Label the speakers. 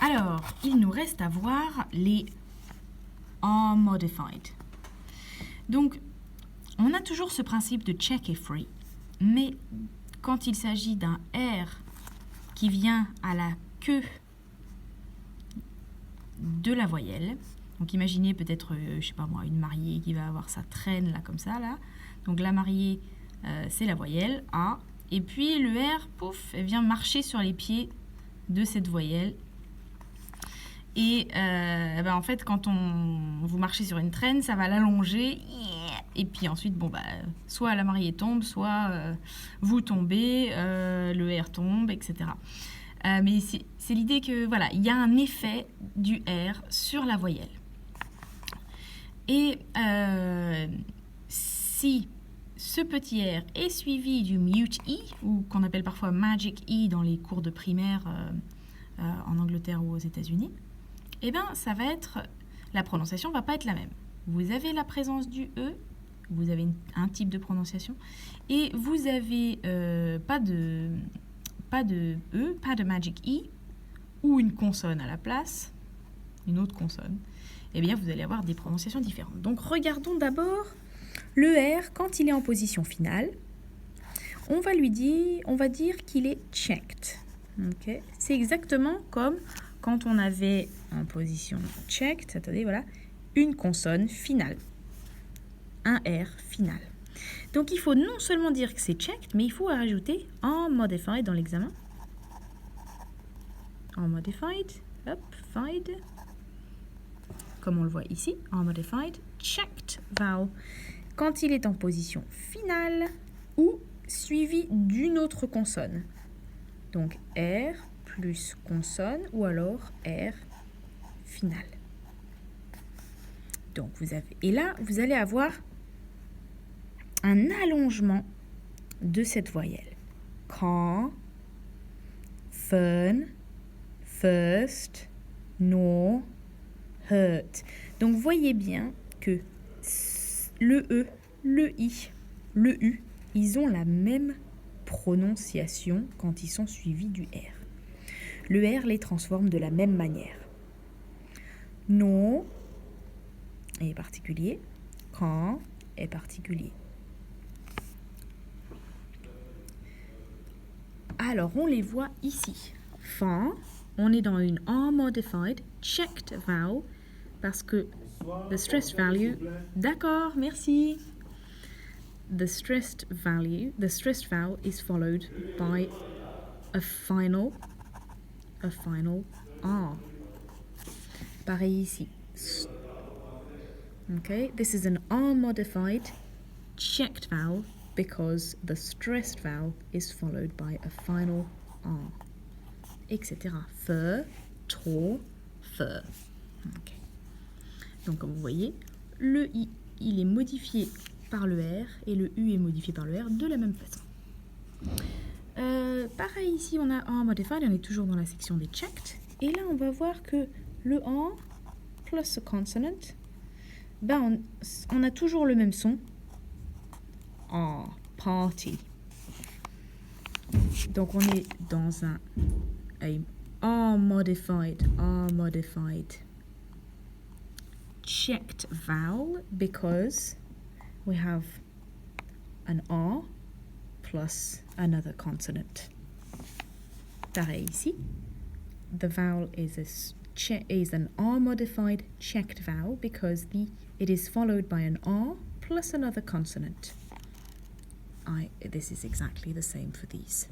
Speaker 1: Alors, il nous reste à voir les unmodified. Donc, on a toujours ce principe de check et free, mais quand il s'agit d'un R qui vient à la queue de la voyelle, donc imaginez peut-être, je sais pas moi, une mariée qui va avoir sa traîne là comme ça, là. Donc la mariée, c'est la voyelle A, et puis le R, pouf, elle vient marcher sur les pieds de cette voyelle. Et en fait, quand vous marchez sur une traîne, ça va l'allonger. Et puis ensuite, soit la mariée tombe, soit vous tombez, le R tombe, etc. Mais c'est l'idée que, voilà, il y a un effet du R sur la voyelle. Et si ce petit R est suivi du mute E, ou qu'on appelle parfois magic E dans les cours de primaire en Angleterre ou aux États-Unis, eh bien, ça va être, la prononciation ne va pas être la même. Vous avez la présence du E, vous avez un type de prononciation, et vous avez pas de E, pas de magic E, ou une consonne à la place, une autre consonne, eh bien, vous allez avoir des prononciations différentes. Donc, regardons d'abord le R quand il est en position finale. On va dire qu'il est checked. Okay. C'est exactement comme quand on avait en position checked, attendez, voilà, une consonne finale, un R final. Donc il faut non seulement dire que c'est checked, mais il faut rajouter unmodified dans l'examen. Unmodified, hop, fied, comme on le voit ici, unmodified, checked vowel, quand il est en position finale ou suivi d'une autre consonne. Donc R plus consonne ou alors R final. Donc et là, vous allez avoir un allongement de cette voyelle. Quand, fun, first, nor, hurt. Donc voyez bien que le E, le I, le U, ils ont la même prononciation quand ils sont suivis du R. Le R les transforme de la même manière. Non est particulier, quand est particulier. Alors, on les voit ici. Fin, on est dans une unmodified checked vowel parce que the stressed value, d'accord, merci. The stressed vowel is followed by a final R. Pareil ici. Okay, this is an unmodified checked vowel because the stressed vowel is followed by a final R, etc. Fur, trop, fur. Okay. Donc, comme vous voyez, le I, il est modifié par le R et le U est modifié par le R de la même façon. Pareil ici, on a unmodified, on est toujours dans la section des checked. Et là, on va voir que le en plus a consonant, on a toujours le même son. En party. Donc, on est dans un unmodified checked vowel because we have an R plus another consonant. Pareil ici. The vowel is an R-modified checked vowel because it is followed by an R plus another consonant. This is exactly the same for these.